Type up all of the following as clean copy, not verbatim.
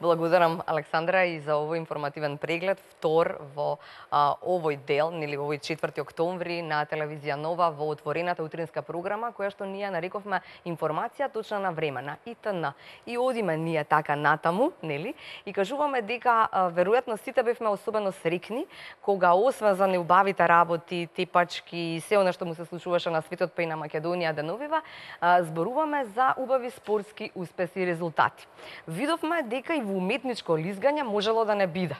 Благодарам Александра и за овој информативен преглед, втор во овој дел, нели овој 4 октомври на телевизија Нова во отворената утринска програма, која што ние нарековме информација точно на време, на ИТН. И одиме ние така натаму, нели? И кажуваме дека веројатно сите бевме особено срекни кога освен за неубавите работи, тепачки и се она што му се случуваше на светот па и на Македонија деновива, зборуваме за убави спортски успеси и резултати. Видовме дека и во уметничко лизгање можело да не биде.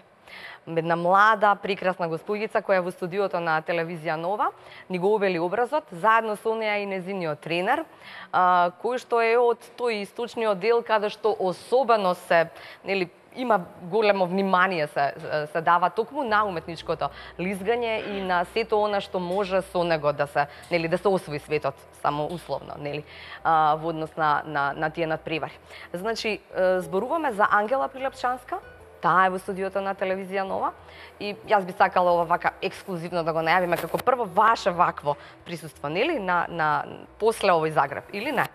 Една млада, прекрасна госпоѓица која во студиото на телевизија Нова ни го обели образот, заедно со неа и незиниот тренер, кој што е од тој источниот дел каде што особено се, нели, има големо внимание се дава токму на уметничкото лизгање и на сето она што може со него да се, нели, да се освои светот, само условно, нели, во однос на тие надпревари. Значи, зборуваме за Ангела Прилепчанска. Таа е во студиото на телевизија Нова и јас би сакала ова вака ексклузивно да го најавиме како прво ваше вакво присуство, нели, на после овој Загреб, или не?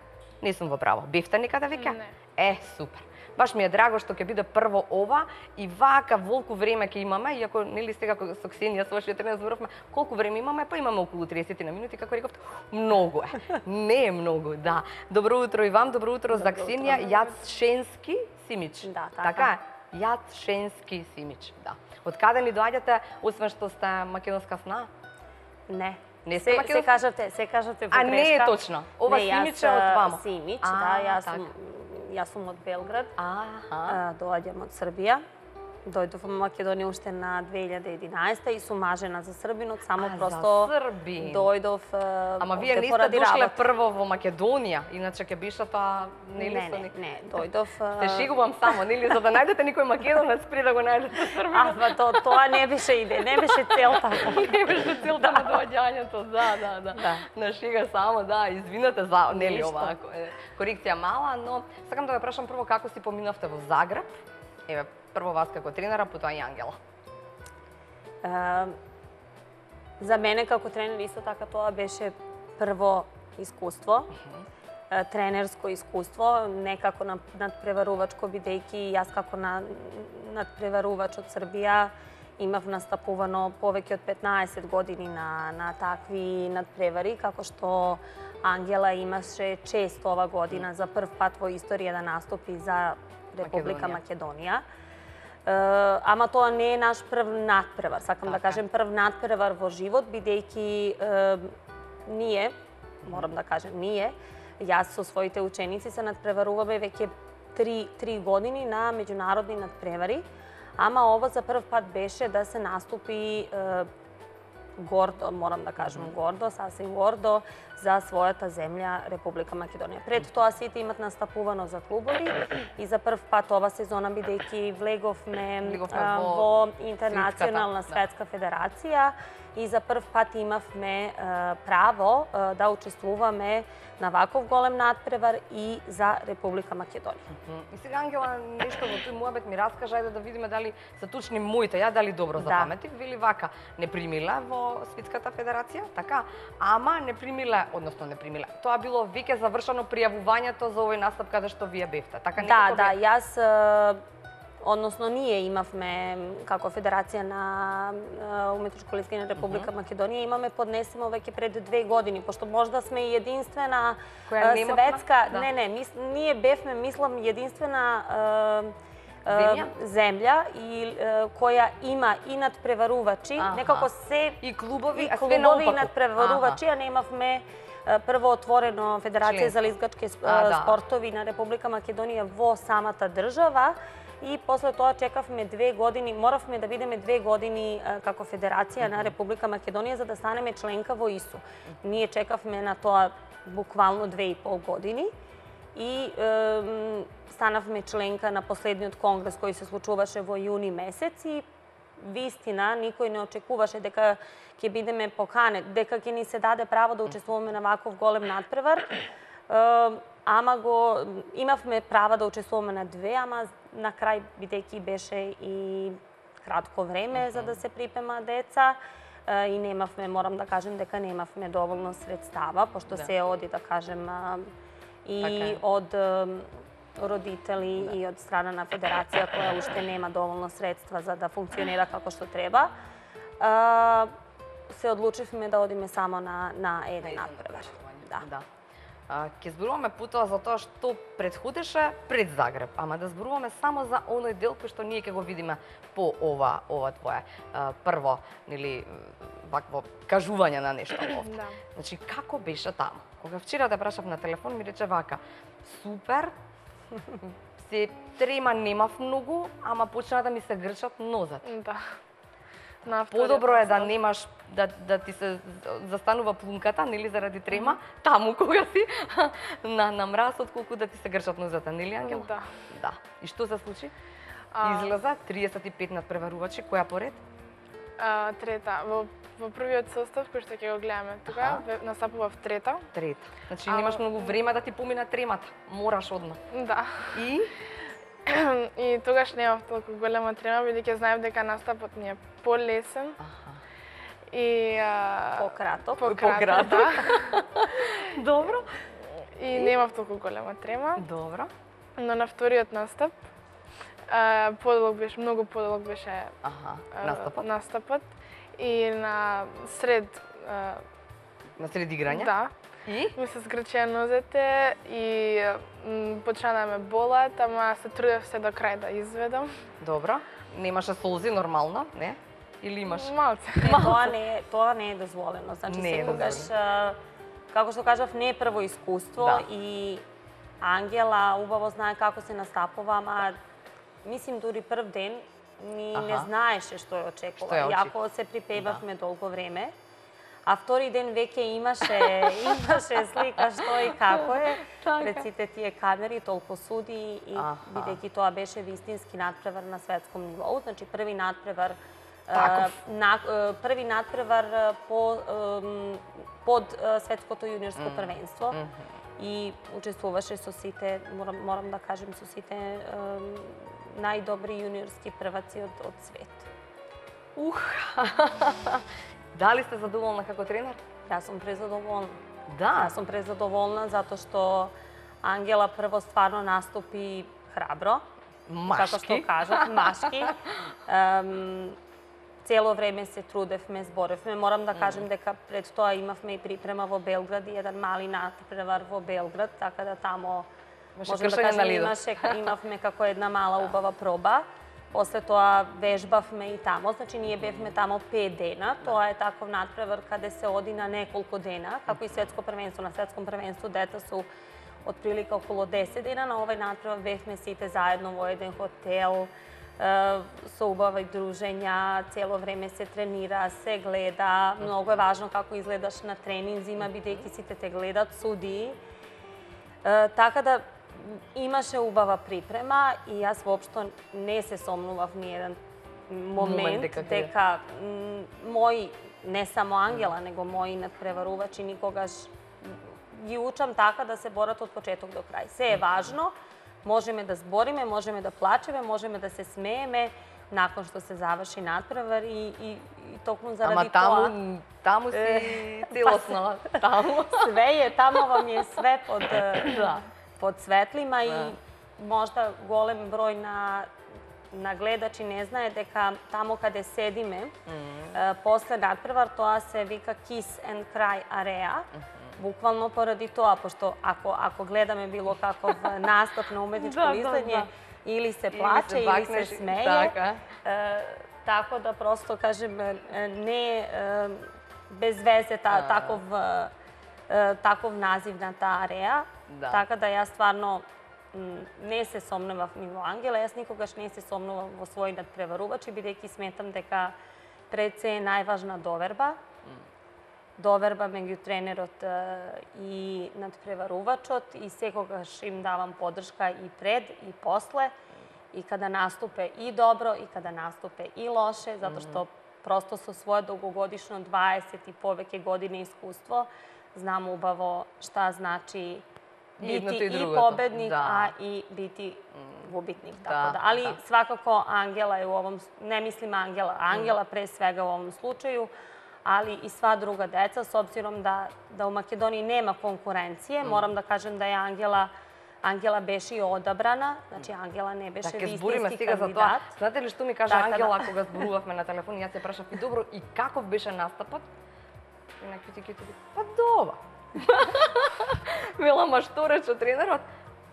Не сум во право. Бевте никаде веќе? Не. Супер. Баш ми е драго што ќе биде прво ова и вака волку време ќе имаме, иако нели сега со Ксенија, со вашиот тренер зборувавме колку време имаме, па имаме околу 30 на минути, како рековте, многу е. Не е многу, да. Добро утро и вам, добро утро за Ксенија Јацшенски Симич. Да, така е. Јацшенски Симич, да. Од каде ни доаѓате, освен што сте македонска сна? Не. Не сте македонска? Се кажате во грешка. Не е точно. Ова Симич е од вама. Симич, да, јас сум од Белград. Доаѓам од Србија. Дојдов во Македонија уште на 2011 и сум мажена за србинот, само просто дојдов. Ама вие не сте дошле прво во Македонија, иначе ќе беше тоа нели со Не, дојдов. Се шегувам само, нели, за да најдете некој македонец пред да го најдете србинот. Тоа не беше идеја, не беше целта. Не беше целта на доаѓањето, да. На шега само, да, извинете за нели ова корекција мала, но сакам да ве прашам прво како си поминавте во Загреб. Еве, прво вас како тренера, потоа и Ангела. За мене како тренер исто така тоа беше прво искуство. Тренерско искуство, не како надпреварувачко, бидејќи јас како надпреварувач од Србија имав настапувано повеќе од 15 години на такви надпревари, како што Ангела имаше често ова година за прв пат во историја да наступи за Република Македонија. Ама тоа не е наш прв надпревар. Сакам да кажем прв надпревар во живот, бидејќи ние, морам да кажем ние, јас со своите ученици се надпреваруваме веќе 3 години на меѓународни надпревари, ама ова за прв пат беше да се наступи гордо, морам да кажем гордо, сасвим гордо, за својата земја Република Македонија. Пред тоа сите имат настапувано за клубови и за прв пат ова сезона, бидејќи влеговме во интернационална светска федерација и за прв пат имавме право да учествуваме на ваков голем надпревар и за Република Македонија. И сега, Ангела, нешто во тој муабет ми раскажа, ајде да видиме дали се точни моите, ја дали добро запаметив, вели вака, не примиле во Светската федерација, така, ама не примиле, односно не примиле. Тоа било веќе завршено пријавувањето за овој настап каде што вие бевте, така некако? Да, јас односно ние имавме како Федерација на уметничко лизгање на Република Македонија, имаме поднесено веќе пред 2 години, пошто можда сме единствена светска, ние бевме, мислам, единствена земја и која има и надпреварувачи, некако се и клубови и надпреварувачи, а немавме прво отворено Федерација за лизгачки спортови на Република Македонија во самата држава. И после тоа чекавме 2 години, моравме да бидеме 2 години како Федерација на Република Македонија за да станеме членка во ИСУ. Ние чекавме на тоа буквално 2,5 години и станавме членка на последниот конгрес кој се случуваше во јуни месец и вистина никој не очекуваше дека ќе бидеме поканет, дека ќе ни се даде право да учествуваме на ваков голем надпревар. Ама имавме права да учествуваме на 2, ама на крај, бидејќи беше и кратко време за да се припрема деца и немавме, морам да кажем дека немавме доволно средстава, пошто се оди, да кажем, и од roditelji i od strana na federacija koja ušte nema dovoljno sredstva za da funkcionira kako što treba, се одлучивме да одиме само на еден надпревар. Да. Ќе зборуваме потоа за тоа што претходеше пред Загреб, ама да зборуваме само за оној дел кој што ние ќе го видиме по ова твое прво, нели, вакво кажување на нешто овде. Значи, како беше таму? Кога вчера те прашав на телефон, ми рече вака: супер, се трема немав многу, ама почна да ми се грчат нозете. Да. Подобро е да немаш, да ти се застанува плунката, нели, заради трема, таму кога си на мраз, отколку да ти се грчат нозете, нели, Ангела? Да. И што се случи? Излеза 35 надпреварувачи, која поред? Трета. Во првиот состав кој што ќе го гледаме тука, настапував трета. Трета. Значи немаш многу време да ти помина тремата. Мораш одма. Да. И тогаш немав толку голема трема, бидејќи знаев дека настапот ми е полесен. И пократок. Добро. И немав толку голема трема. Добро. Но на вториот настап поделок беше, многу поделок беше настапот. И на сред играње? Да. И? Ми се згрчеа нозете и почна да ме болат, ама се трудев се до крај да изведам. Добро. Немаше солзи нормално, не? Или имаш? Малце. Тоа не е дозволено. Значи секогаш, како што кажав, не е прво искуство и Ангела убаво знае како се настапува, ама мислим дури прв ден ни не знаеше што ја очекува. Јако се припевавме долго време. А втори ден веќе имаше слика што и како е пред сите тие камери, толку суди и бидејќи тоа беше вистински надпревар на светском нивоу, значи први надпревар под светското јуниорско првенство и учествуваше со сите, морам да кажем, со сите најдобри јуниорски прваци од свет. Дали сте задоволна како тренер? Јас сум презадоволна. Да? Јас сум презадоволна затоа што Ангела прво стварно наступи храбро. Машки. Како што кажав, машки. Цело време се трудевме, зборевме. Морам да кажем дека пред тоа имавме и припрема во Белград и еден мали надпревар во Белград, така да тамо можем да кажем имавме како една мала убава проба. После тоа вежбавме и тамо, значи ние бевме тамо 5 дена. Тоа е таков надпревар каде се оди на неколку дена, како и светско првенство. На светском првенству деца су отприлика околу 10 дена, на овој надпревар бевме сите заедно во еден хотел, со убави дружења, цело време се тренира, се гледа. Многу е важно како изгледаш на тренинзима, бидејќи сите те гледат, суди. Така да имаше убава припрема и јас воопшто не се сомнував ни еден момент дека мои, не само Ангела, него мои надпреварувачи никогаш ги учам така да се борат од почеток до крај. Се е важно, можеме да збориме, можеме да плачеме, можеме да се смееме након што се заврши надпревар и токму заради тоа... Ама таму си целосно, таму. Све е, таму вам е све под светлима и можда голем број на гледачи не знае дека таму каде седиме, после надпревар, тоа се вика Kiss and Cry Area, буквално поради тоа, пошто ако гледаме било каков настап на уметничко изгледање, или се плаче, или се смее, тако да просто кажем, не без везе таков назив на таа ареја, така да јас стварно не се сомневав ни во Ангела, јас никогаш не се сомневав во своји надпреварувачи, бидејќи сметам дека пред се е најважна доверба. Доверба меѓу тренерот и надпреварувачот и секогаш им давам поддршка и пред и после и када наступе и добро и када наступе и лоше, затоа што просто со своје долгогодишно 20 и повеќе години искуство знам убаво шта значи бити и победник, а и бити губитник. Али свакако Ангела е у овом, не мислим Ангела пре свега у овом случају, ali i sva druga deca, s obzirom da u Makedoniji nema konkurencije. Moram da kažem da je Angela Ангела беше и одабрана, значи Ангела не беше Така, вистински збориме сега за тоа. кандидат. Знаете ли што ми кажа Така да. Ангела кога зборувавме на телефон, јас ја прашав и добро, и каков беше настапот? И на китиките, па добар. Вела, ма што рече тренерот?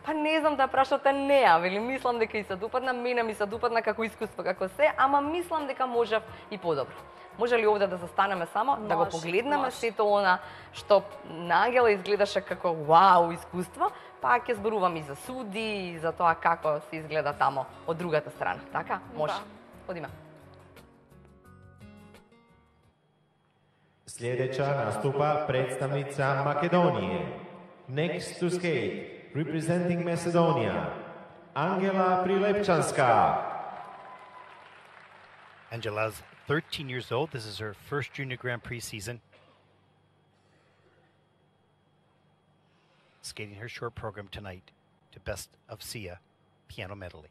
Па не знам да прашате неа, вели, мислам дека и се допадна, мене ми се допадна како искуство, како се, ама мислам дека можев и подобро. Може ли овде да застанеме само, да го Може, погледнеме може. сето она што на Ангела изгледаше како вау искуство, па ќе зборувам и за суди, и за тоа како се изгледа тамо од другата страна, така? Може. Одиме. Sljedeća nastupa predstavnica Makedonije. Next to skate, representing Macedonia, Angela Prilepčanska. Angela's 13 years old. This is her first Junior Grand Prix season. Skating her short program tonight to Best of Sia piano medley.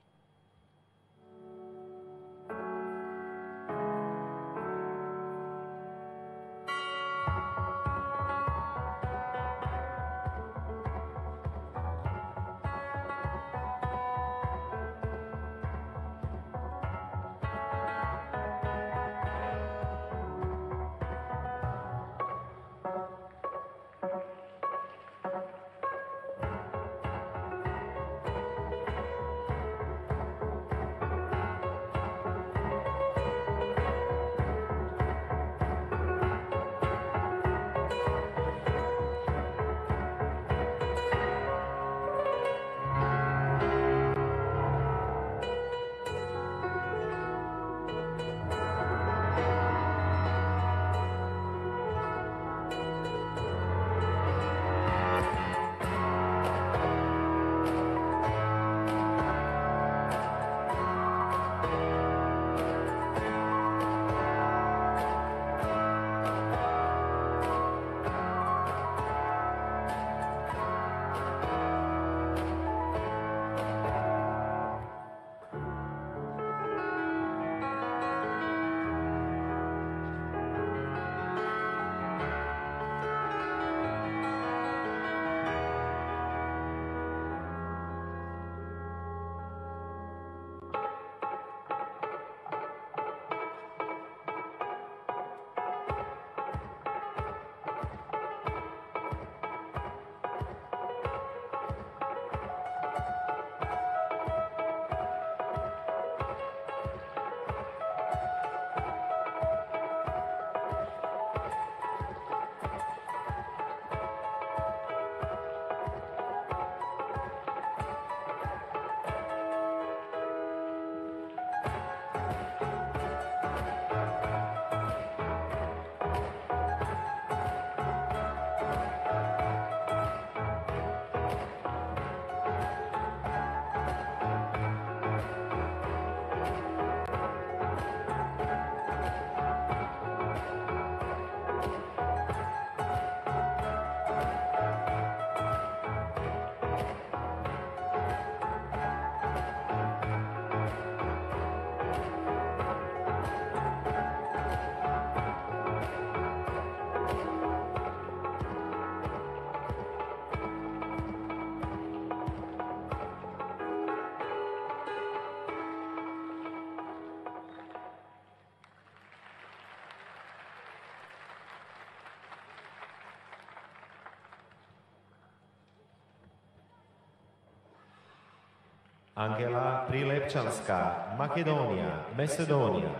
Angela Prilepčanska, Makedonija, Macedonija.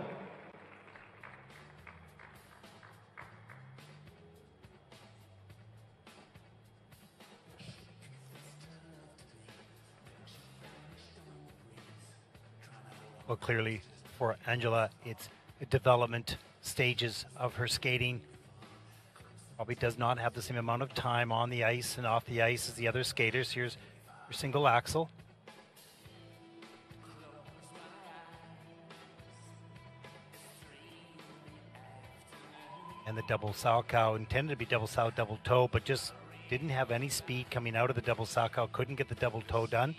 Well, clearly for Angela, it's development stages of her skating. Probably does not have the same amount of time on the ice and off the ice as the other skaters. Here's her single axel. And the double Salchow, intended to be double sow, double toe, but just didn't have any speed coming out of the double Salchow. Couldn't get the double toe done.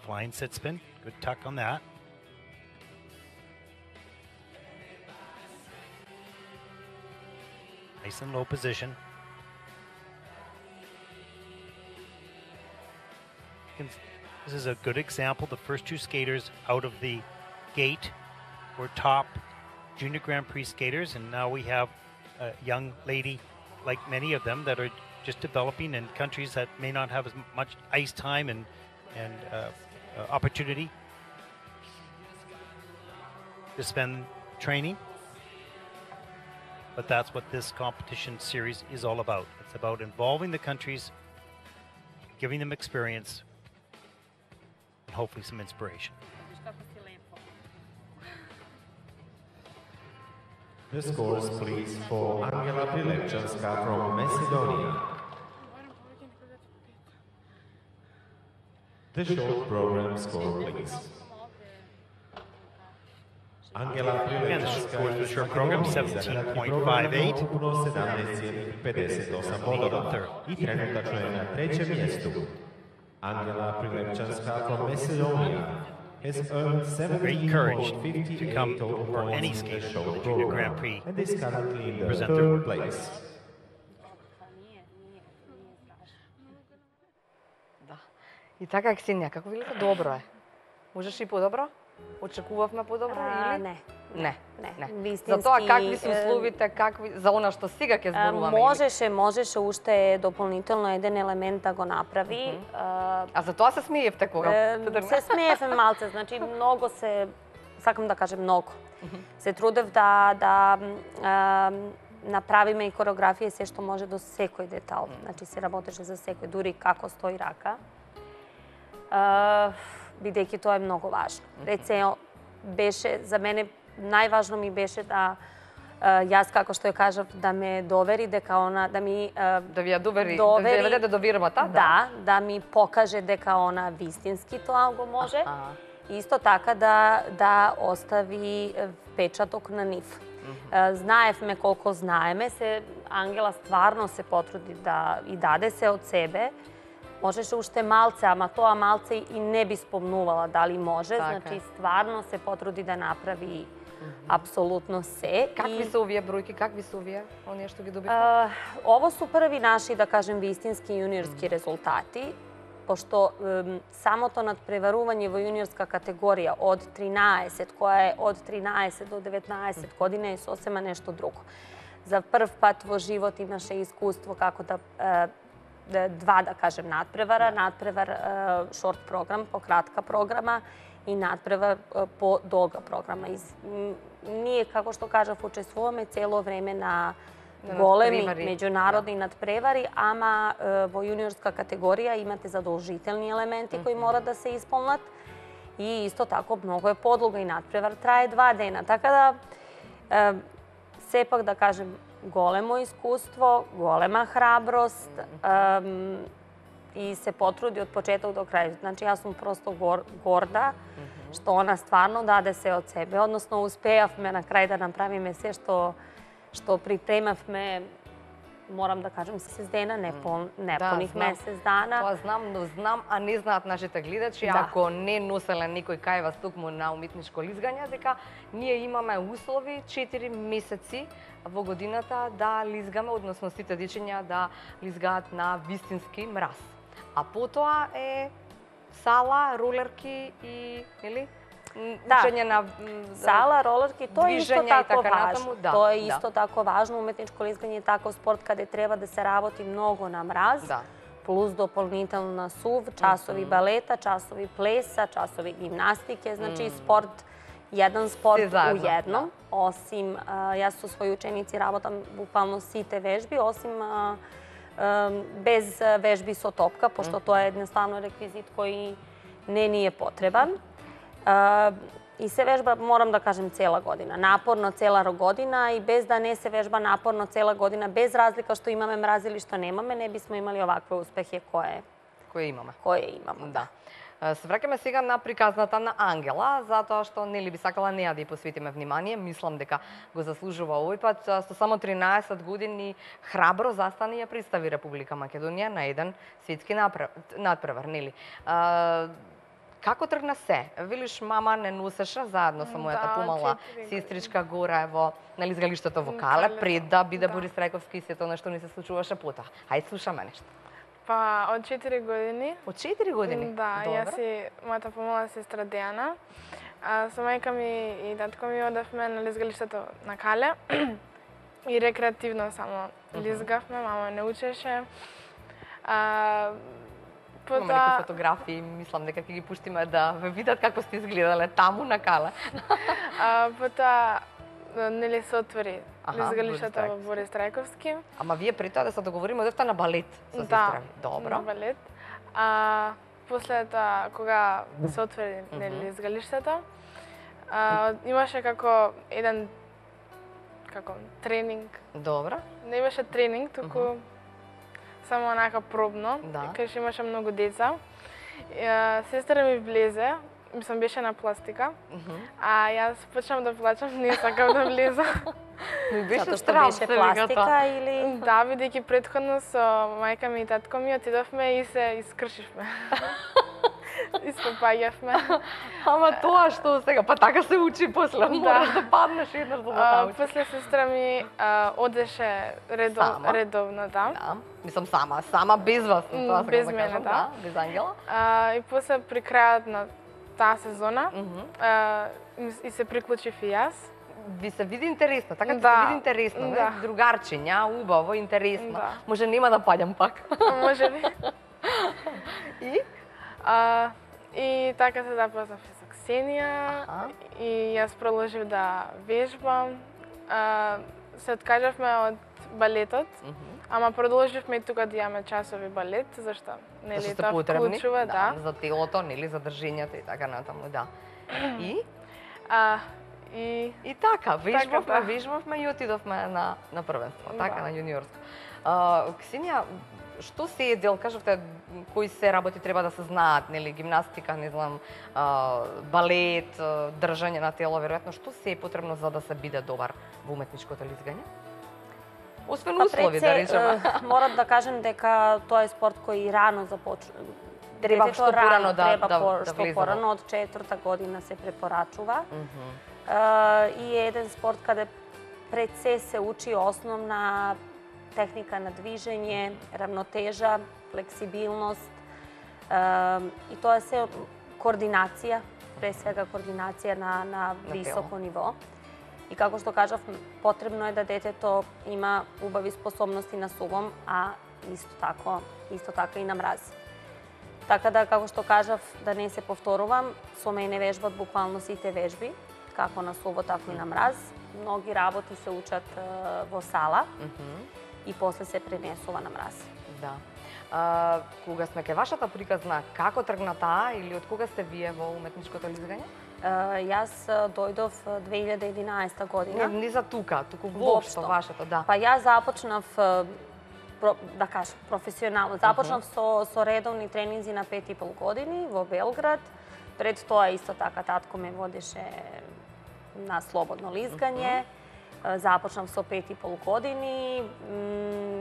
Flying sit spin, good tuck on that. Nice and low position. this is a good example. The first two skaters out of the gate were top Junior Grand Prix skaters, and now we have a young lady, like many of them, that are just developing in countries that may not have as much ice time and opportunity to spend training. But that's what this competition series is all about. It's about involving the countries, giving them experience, and hopefully some inspiration. The scores, please, for Angela Prilepčanská from Macedonia. The short program score, please. Angela And the Prilepčanská score for the short program, 17.58. ukupno 17,58 bodova i trenutačno je na trećem mjestu. Angela Prilepčanská from Macedonia has earned Great courage to come 17.58 total for any points in the skater short to the Junior Grand program Prix and is currently in the present their third work. place. Да. И така, Ксенија, како ви лека? Добро е. Можеш и подобро? Очекувавме подобро или? Не. Не. Не. За Вистински, тоа какви се условите, какви за она што сега ќе зборуваме? или? Можеше уште дополнително еден елемент да го направи. А за тоа се смеевте кога? Се смеевме малце, значи многу се, сакам да кажем многу. Се трудев да направиме и кореографија и се што може до секој детал. Значи се работеше за секој, дури како стои рака. Бидејќи тоа е многу важно. Рецено, беше, за мене, најважно ми беше да јас, како што ја кажав, да ме довери дека она, да ми Да ви ја довери, да ви ја веде до вирбата? да ми покаже дека она вистински тоа го може. Исто така да остави впечаток на нив. Знаевме колку знаеме, Ангела стварно се потруди да и даде се од себе. Можеше уште малце, ама тоа малце и не би спомнувала дали може. Значи, стварно се потруди да направи апсолутно се. Какви се овие бројки, какви се овие, оние што ги добивме? Ово су први наши, да кажем, вистински јуниорски резултати, пошто самото надпреварување во јуниорска категорија од 13, која е од 13 до 19 година, е сосема нешто друго. За прв пат во живот имаше искуство како два, да кажем, надпревара. Надпревар шорт програм, по кратка програма, и надпревар по долга програма. Ние, како што кажав, учествуваме цело време на големи меѓународни надпревари, ама во јуниорска категорија имате задолжителни елементи кои мора да се исполнат. И исто тако многу е подлога и надпревар трае 2 дена. Така да, сепак да кажем, големо искуство, голема храброст и се потруди од почеток до крај. Значи, јас сум просто горда што она стварно даде се од себе. Односно, успеавме на крај да направиме се што припремавме, морам да кажем, месец дена, неполних месец дана. Тоа знам, но знам, а не знаат нашите гледачи, ако не носеле некој кај вас токму на уметничко лизгање, дека ние имаме услови 4 месеци во годината да лизгаме, односно сите дечиња да лизгаат на вистински мраз. А потоа е сала, ролерки и, нели? Учење на сала, ролерки, тоа е исто тако важно. Тоа е исто тако важно. Уметничко лизгање е таков спорт каде треба да се работи многу на мраз, плюс дополнително на сув, часови балета, часови плеса, часови гимнастике, значи спорт, еден спорт у едном. Осим, јас со своји ученици работам буквално сите вежби, осим без вежби со топка, пошто тоа е едноставно реквизит кој не ни е потребан. И се вежба, морам да кажем, цела година. Напорно цела година и без да не се вежба напорно цела година, без разлика што имаме мраз или што немаме, не бисмо имали овакви успехи кои имаме. Да. Се враќаме сега на приказната на Ангела, затоа што нели би сакала неа да ја посветиме внимание. Мислам дека го заслужува овој пат. Со само 13 години храбро застана и ја представи Република Македонија на еден светски надпревар, нели? Како тргна се? Велиш, мама не носеше заедно со мојата помала сестричка горе на лизгалиштето во Кале, пред да биде Борис Трајковски и сето нешто не се случуваше потоа. Хајде слушаме нешто. Па, од 4 години. Од 4 години? Да, Добро. јас и мојата помала сестра Дејана. Со мајка ми и татко ми одевме на лизгалиштето на Кале. И рекреативно само лизгавме, мама не учеше. Имаме некои фотографии, мислам дека ќе ги пуштиме да ве видат како сте изгледале таму на Кале. Потоа, нели се отвори Аха, лизгалиштето Борис во Борис Трајковски. Ама вие пред тоа да се договориме, одевте на балет со сестра ви. Добро. на балет. После тоа, кога се отвори нели лизгалиштето, имаше како еден тренинг. Добро. Не беше тренинг, туку само онака пробно, Да. кај имаше многу деца. Сестра ми влезе, мислам беше на пластика, а јас почнав да плачам, не сакав да влезам. Ми беше Затоа што страв беше се вика тоа. пластика или... Да, бидејќи претходно со мајка ми и татко ми отидовме и се искршивме. Испопаѓавме. Ама тоа што сега, па така се учи после, мораш да паднеш еднаш за да научиш. После сестра ми одеше Сама? редовно, да. Да, мислам сама без вас, тоа без сакам да мене, кажам, да. без Ангела. И после при крајот на таа сезона и се приклучив и јас. Ви се види интересно, така да Да, се види интересно, да. другарчиња, убаво, интересно. Да. Може нема да паѓам пак. Може би. И? И така се запознав и со Ксенија и јас продолжив да вежбам. Се откажавме од балетот, ама продолживме и тука да имаме часови балет, зашто нели Зашто тоа потребни, вклучува, да. за телото, нели, за држењето и така натаму, да. И? И така, вежбавме и отидовме на првенство, така, на јуниорско. Ксенија, што се е дел, кажавте, кои се работи треба да се знаат, нели, гимнастика, не знам, балет, држање на тело, веројатно, што се е потребно за да се биде добар во уметничкото лизгање? Освен услови, да речеме. Морам да кажем дека тоа е спорт кој рано започна. Треба што порано да што влезе. порано од 4-та година се препорачува. И е еден спорт каде пред се учи основна техника на движење, равнотежа, флексибилност. И тоа е се координација, пред свега координација на високо ниво. И како што кажав, потребно е да детето има убави способности на сугом, а исто така и на мраз. Така да, како што кажав, да не се повторувам, со мене вежбат буквално сите вежби, како на суво, така и на мраз. Многи работи се учат во сала и после се пренесува на мраз. Да. Кога сме кај вашата приказна, како тргна таа или од кога сте вие во уметничкото лизгање? Јас дојдов 2011 година. Не за тука, туку воопшто вашето, да. Па јас започнав, да кажам, професионално. Започнав со редовни тренинзи на 5,5 години во Белград. Пред тоа исто така татко ме водеше на слободно лизгање. Започнав со 5,5 години.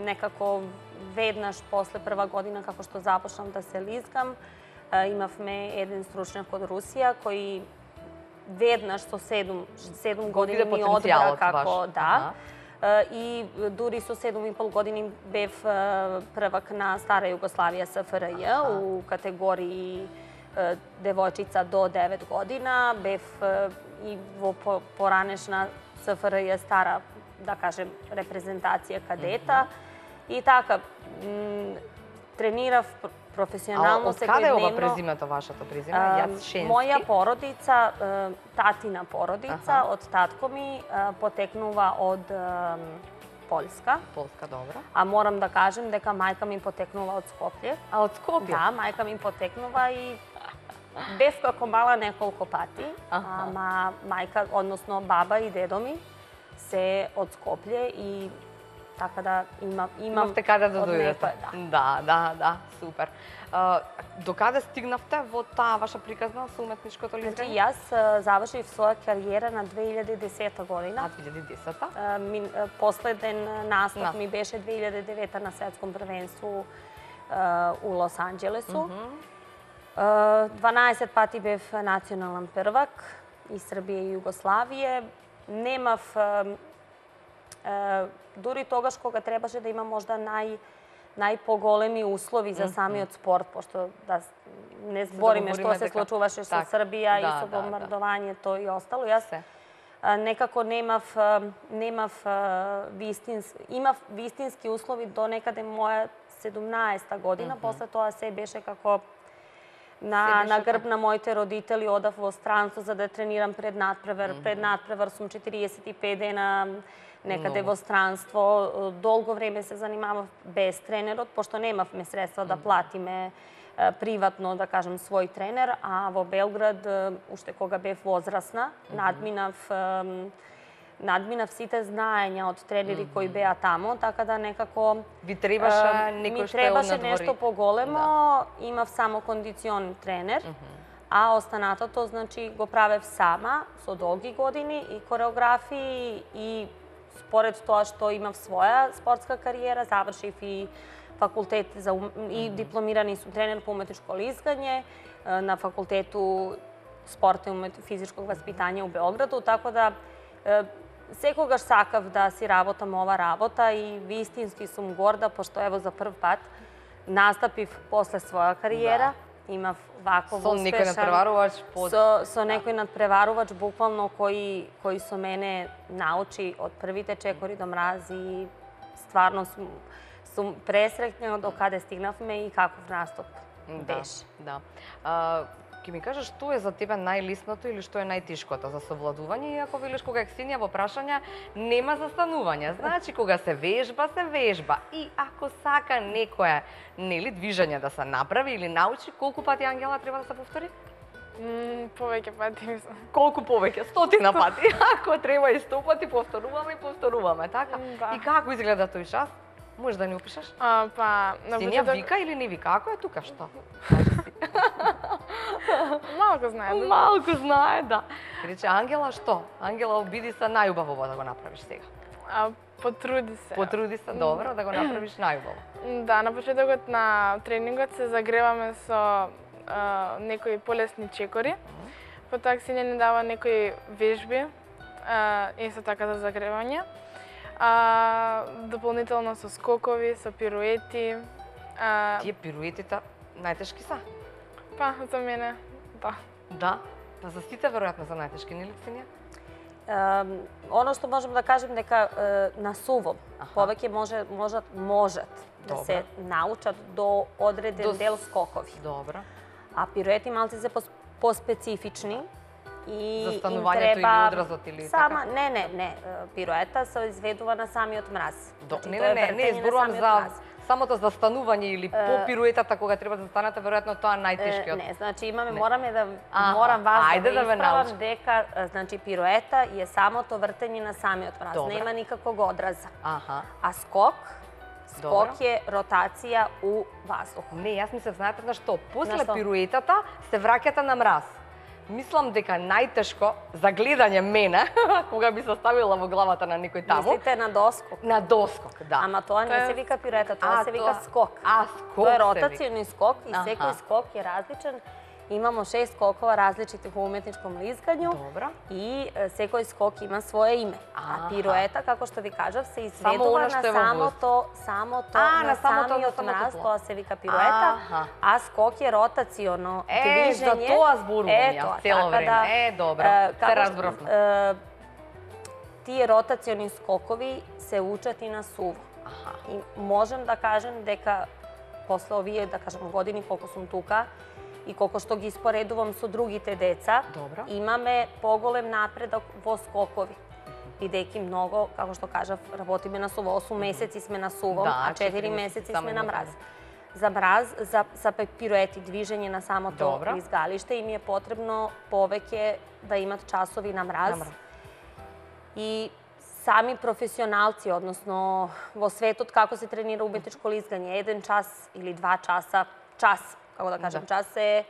Некако веднаш после прва година како што започнав да се лизгам, имавме еден стручњак од Русија кој веднаш со 7 години ми одбра како да. И дури со 7,5 години бев првак на Стара Југославија СФРЈ у категории девојчица до 9 година. Бев и во поранешна СФРЈ стара, да кажем, репрезентација кадета. И така, тренирав професионално секојдневно. А од каде ова презимето, вашето презиме? Јас Шенски? Моја породица, татина породица, од татко ми, потекнува од Полска. Полска, добро. А морам да кажем дека мајка ми потекнува од Скопје. А од Скопје? Да, мајка ми потекнува и бев како мала неколку пати, ама мајка, односно баба и дедо ми се од Скопје и така да имавте каде да дојдете. Да, супер. До каде стигнавте во таа ваша приказна со уметничкото лизгање? Јас завршив своја кариера на 2010 година. 2010-та? Последен настап ми беше 2009 на светском првенству у Лос Анџелесу. 12 пати бев национален првак и Србија и Југославија. Немав дури тогаш кога требаше да имам можда najpogolemi uslovi za samiот спорт, пошто да не збориме што се случуваше со Србија и со бомбардување и остало. Јас некако имав вистински услови до некаде моја 17-та година, после тоа се беше како на грб на моите родители, одав во странство за да тренирам пред надпревар. Пред надпревар сум 45 дена некаде во странство. Долго време се занимавав без тренерот, пошто немавме средства да платиме приватно, да кажем, свој тренер, а во Белград, уште кога бев возрасна, надминав сите знаења од тренери кои беа тамо, така да некако Ви требаше некој што ја однадвори. нешто поголемо, имав само кондицион тренер, а останатото, значи, го правев сама со долги години и кореографии и според тоа што имав своја спортска кариера, завршив и факултет и дипломирани сум тренер по уметничко лизгање на факултету спорта и физичког васпитање у Белграду, така да секогаш сакав да си работам ова работа и вистински сум горда, пошто ево за прв пат настапив после своја кариера. Имав ваков успешан... Со некој надпреварувач? Со некој надпреварувач, буквално, кој со мене научи од првите чекори до мраз и стварно сум пресреќна до каде стигнавме и каков настап беше. Да. Ке ми кажеш што е за тебе најлесното или што е најтешкото за совладување, иако велиш кога е Ксенија во прашања нема застанување. Значи кога се вежба, се вежба. И ако сака некое движење да се направи или научи, колку пати, Ангела, треба да се повтори? Повеќе пати, мислам. Колку повеќе? 100 пати. Ако треба и 100 пати, повторуваме, така? Да. И како изгледа тој час? Можеш да ни опишеш? На Ксенија вика или не вика? Ако е тука, што? Малку знае. Малку знае, да. Рече, Ангела, што? Ангела, обиди се најубаво да го направиш сега. Потруди се. Потруди се, добро, да го направиш најубаво. Да, на почетокот на тренингот се загреваме со некои полесни чекори. Потоа Ксенија ни дава некои вежби, исто така за загревање. Дополнително со скокови, со пируети. Тие пируетите најтешки се? Па, за мене, да. Да? Па за сите веројатно за најтешки, нели, Ксенија? Оно што можам да кажем дека на суво повеќе можат да се научат до одреден дел скокови. Добро. А пируети малце се поспецифични и застанувањето или одразот или сама не, пируета се изведува на самиот мраз. Не, зборувам за самото застанување или по пируетата кога треба да застанете, веројатно тоа најтешкиот. Не, значи морам вас да исправам дека значи пируета е самото вртење на самиот мраз, нема никаквог одраза. А скок е ротација у воздух. Не, јас мислев, знаете на што? После пируетата се враќате на мраз. Мислам дека најтешко за гледање мене, кога би се ставила во главата на некој таму... Мислите на доскок? На доскок, да. Ама тоа не се вика пируета, тоа се вика скок. Скок тоа е ротациони скок и секој скок е различен. Имамо 6 скокова различити во уметничком лизгању и секој скок има свое име. А пируета, како што ви кажав, се изведува на самиот мраз, тоа се вика пируета, а скок е ротационо движење. За тоа зборувам јас цело време. Добро, се разбравме. Тие ротациони скокови се учат и на суво. И можем да кажем дека после овие, да кажем, години колку сум тука, и колку што ги споредувам со другите деца, имаме поголем напредок во скокови. Бидејќи многу, како што кажав, работиме на суво, 8 месеци сме на суво, а 4 месеци сме на мраз. За мраз, за пируети, движење на самото лизгалиште, им е потребно повеќе да имат часови на мраз. И сами професионалци, односно во светот како се тренира уметничко лизгање, 1 час или 2 часа, како да кажем, час се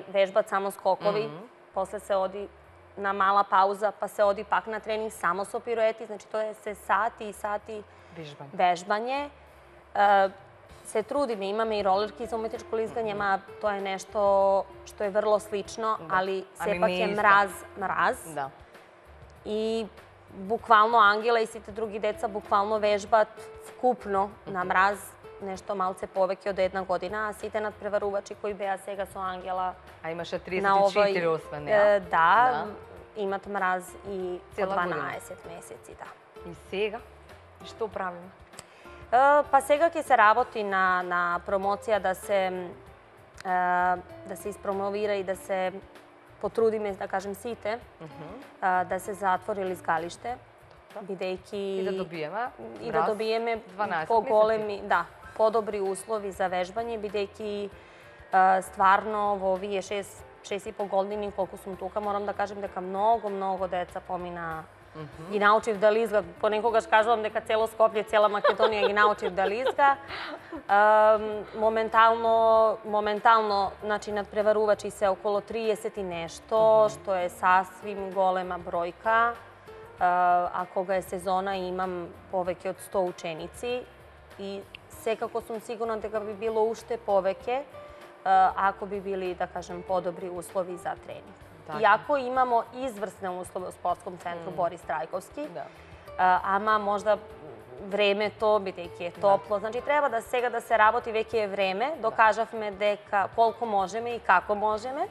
вежбат само скокови, после се оди на мала пауза, па се оди пак на тренинг само со пируети, значи тоа е се сати и сати вежбање. Се трудиме, имаме и ролерки за уметничко лизгање, ама тоа е нешто што е врло слично, али сепак е мраз. И буквално Ангела и сите други деца буквално вежбат вкупно на мраз нешто малце повеќе од 1 година, а сите надпреварувачи кои беа сега со Ангела А имаше на 34 освен неа. Да, имат мраз и по Цела 12 месеци, да. И сега, што правиме? Па сега ќе се работи на промоција да се испромовира и да се потрудиме, да кажем сите, да се затвори лизгалиште, бидејќи И да добиеме и да добиеме 12 поголеми, да, подобри услови за вежбање, бидејќи стварно во овие 6,5 години колку сум тука, морам да кажем дека многу деца помина. Ги научив да лизгат. Понекогаш кажувам дека цело Скопје, цела Македонија ги научив да лизга. Моментално, значи, надпреварувачи се около 30 и нешто, што е сасвим голема бројка. А кога е сезона имам повеќе од 100 ученици и секако сум сигурна дека би било уште повеќе ако би били, да кажем, подобри услови за тренинг. Иако имамо изврсне услови во спортском центру Борис Трајковски, ама можда времето, бидејќи е топло, значи треба да сега да се работи, веќе е време, докажавме дека колку можеме и како можеме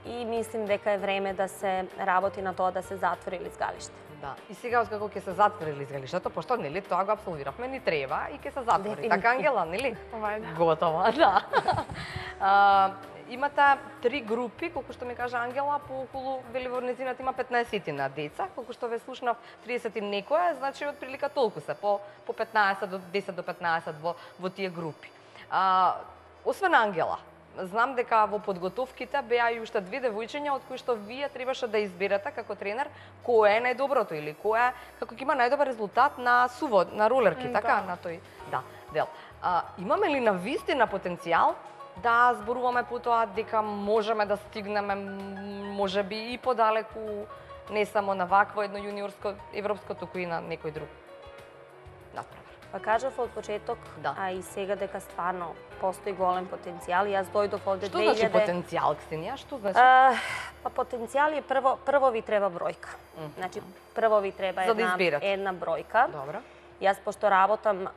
и мислим дека е време да се работи на тоа да се затвори лизгалиште. Да. И сега откако ќе се затвори лизгалиштето, пошто нели тоа го апсолвиравме, ни треба и ќе се затвори. Така Ангела, нели? Ова да. Готово, да. Имате 3 групи, колку што ми кажа Ангела, по околу, вели во незината има 15 на деца, колку што ве слушнав 30 и некоја, значи од прилика толку се, по 15 до 10 до 15 во тие групи. Освен Ангела, знам дека во подготовките беа и уште 2 девојчиња од кои што вие требаше да изберете како тренер кое е најдоброто или кое како ќе има најдобар резултат на суво, на ролерки, така, на тој дел. Имаме ли навистина потенцијал да зборуваме по тоа дека можеме да стигнеме можеби и подалеку, не само на вакво едно јуниорско европско, туку и на некој друг надпревар? Па кажав од почеток, а и сега дека стварно постои голем потенцијал. Јас дојдов овде 2000... Што значи потенцијал, Ксенија? Што значи? Па потенцијал е прво ви треба бројка. Значи прво ви треба една бројка. Добро. Јас пошто работам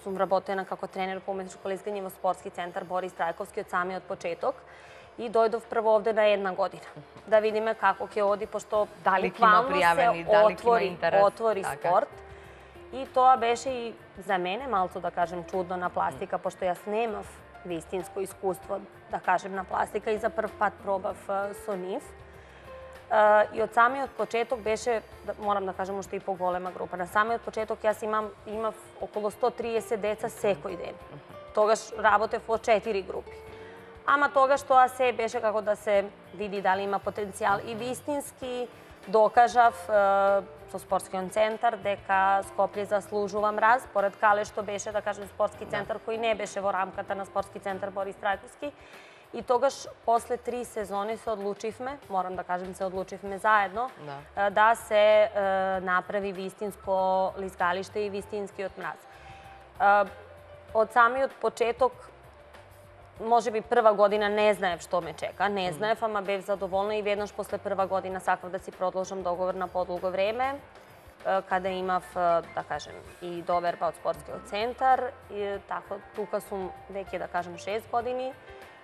сум работена како тренер по уметничко лизгање во спортски центар Борис Трајковски од самиот почеток и дојдов прво овде на 1 година. Да видиме како ќе оди, пошто дали има пријавени, дали има интерес. Отвори спорт. И тоа беше и за мене малку, да кажем, чудно на пластика, пошто јас немав вистинско искуство, да кажем, на пластика и за прв пат пробав со нив. И од самиот почеток беше, морам да кажем, уште и поголема група. На самиот почеток јас имав околу 130 деца секој ден. Тогаш работев во 4 групи. Ама тогаш тоа се беше како да се види дали има потенцијал и вистински докажав со спортскиот центар дека Скопје заслужува мраз, поред кале што беше, да кажем, спортски центар кој не беше во рамката на спортски центар Борис Трајковски. И тогаш, после 3 сезони се одлучивме, морам да кажем, се одлучивме заедно, да се направи вистинско лизгалиште и вистинскиот мраз. Од самиот почеток, можеби прва година не знаев што ме чека, не знаев, ама бев задоволна и веднаш после прва година сакав да си продолжам договор на подолго време, каде имав, да кажем, и доверба од спортскиот центар, и така, тука сум веќе, да кажем, 6 години.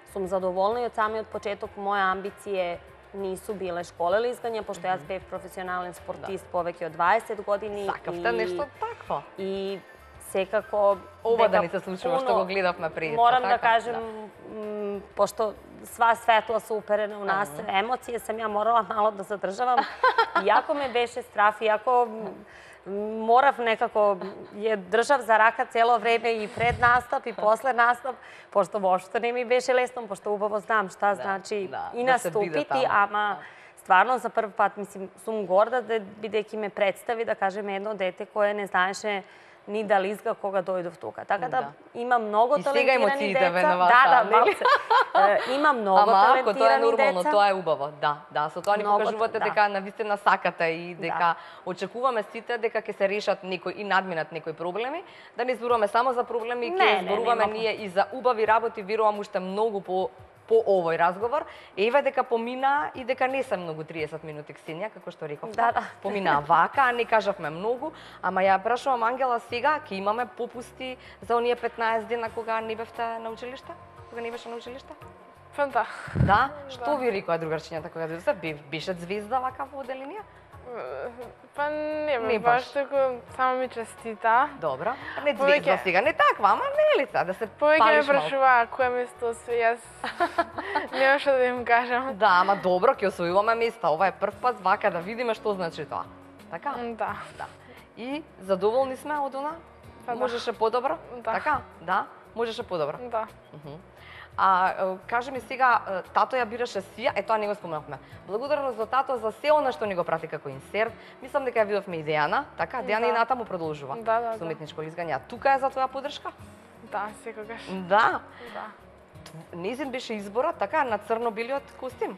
Сум задоволна и од самиот почеток моја амбиcije нису биле школе лизгање, пошто јас бев професионален спортист повеќе од 20 години. Сакавте нешто такво? И секако... Ова да ни се случува, што го гледавме пред. Морам да кажем, пошто сва светла се уперена у нас, емоcije сам ја морала мало да задржавам. Иако ме беше страф, иако морав некако, ја држав за рака цело време и пред настап и после настап, пошто воопшто не ми беше лесно, пошто убаво знам шта значи и наступити, ама стварно за прв пат, мислим, сум горда бидејќи ме представи, да кажем, едно дете кое не знаеше ни да лизга кога дојдов тука. Така да има многу талентирани деца. Да, малце. Има многу талентирани деца. Ама ако тоа е нормално, тоа е убаво. Да, со тоа ни покажувате дека навистина сакате и дека очекуваме сите дека ќе се решат некои и надминат некои проблеми, да не зборуваме само за проблеми, ќе зборуваме ние и за убави работи, верувам уште многу по овој разговор. Еве дека помина и дека не се многу 30 минути, Ксенија, како што рековте. Да. Помина вака, а не кажавме многу, ама ја прашувам Ангела сега, ќе имаме попусти за оние 15 дена кога не бевте на училиште? Кога не беше на училиште? Да. Да? Што ви рекоа другарчињата кога дојдовте? Беше звезда вака во оделенија? Па не Не баш, баш. тако само ми честита. Добро. Не звезда Повеќе- сега, не таква, ама не е ли да се Повеќе ме палиш малку? прашуваа кое место освои, јас нема што да им кажам. Да, ама добро, ќе освојуваме места. Ова е прв пат вака да видиме што значи тоа. Така? Да. Да. И задоволни сме од она? Па да. Можеше подобро? Да. Така? Да? Можеше подобро. Да. А кажи ми сега, тато ја бираше Сија, тоа не го споменавме. Благодарност за тато за се она што ни го прати како инсерт. Мислам дека ја видовме и Дејана, така? Дејана и Да. натаму продолжува. Да. Со уметничко лизгање. А тука е за твоја подршка? Да, секогаш. Да. Да. Незин беше изборот, така, на црно-белиот костим.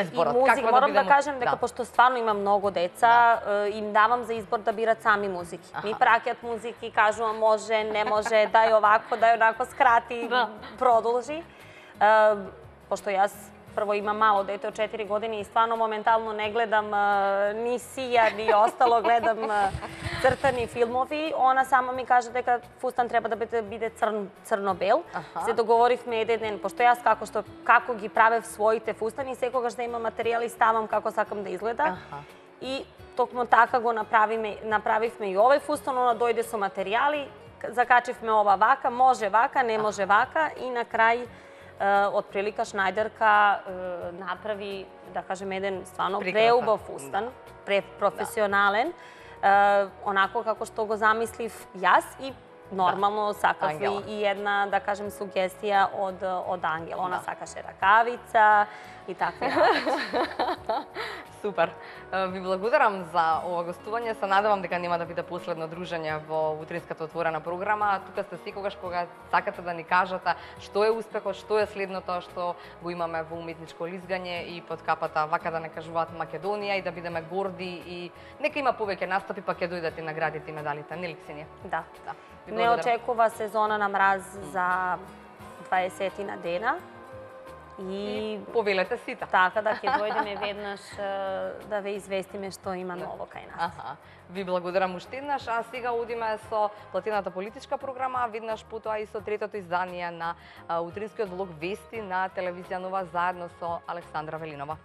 Изборот, И музика, какво да морам да бидемо? кажем дека Да. пошто стварно има многу деца, им давам за избор да бират сами музики. Ми праќат музики, кажувам може, не може, дај овако, дај онако, скрати, Да. продолжи. Пошто јас прво имам мало дете од 4 години и стварно моментално не гледам ни Сија, ни остало, гледам цртани филмови. Она само ми кажа дека фустан треба да биде црно-бел. Се договоривме еден ден, пошто јас како ги правев своите фустани, секогаш да има материјали ставам како сакам да изгледа. И токму така го направивме и овој фустан, она дојде со материјали, закачивме ова вака, може вака, не може вака и на крај од прилика Шнајдерка направи, да кажем, еден стварно преубав фустан, препрофесионален, онако како што го замислив јас и нормално сакав Ангела. и една, да кажем, сугестија од Ангела. Она сакаше ракавица и такви работи. Супер. Ви благодарам за ова гостување. Се надевам дека нема да биде последно дружење во утринската отворена програма. Тука сте секогаш кога сакате да ни кажете што е успехот, што е следното што го имаме во уметничко лизгање и под капата вака да не кажуваат Македонија и да бидеме горди и нека има повеќе настапи па ќе дојдат и наградите и медалите, нели Ксенија? Да. Ви Не благодарам. очекува сезона на мраз за 20 на дена. И Повелете сите. така да ќе дојдеме веднаш да ве известиме што има ново кај нас. Ви благодарам уште еднаш, а сега одиме со платината политичка програма, веднаш потоа и со третото издание на утринскиот влог Вести на телевизија Нова заедно со Александра Велинова.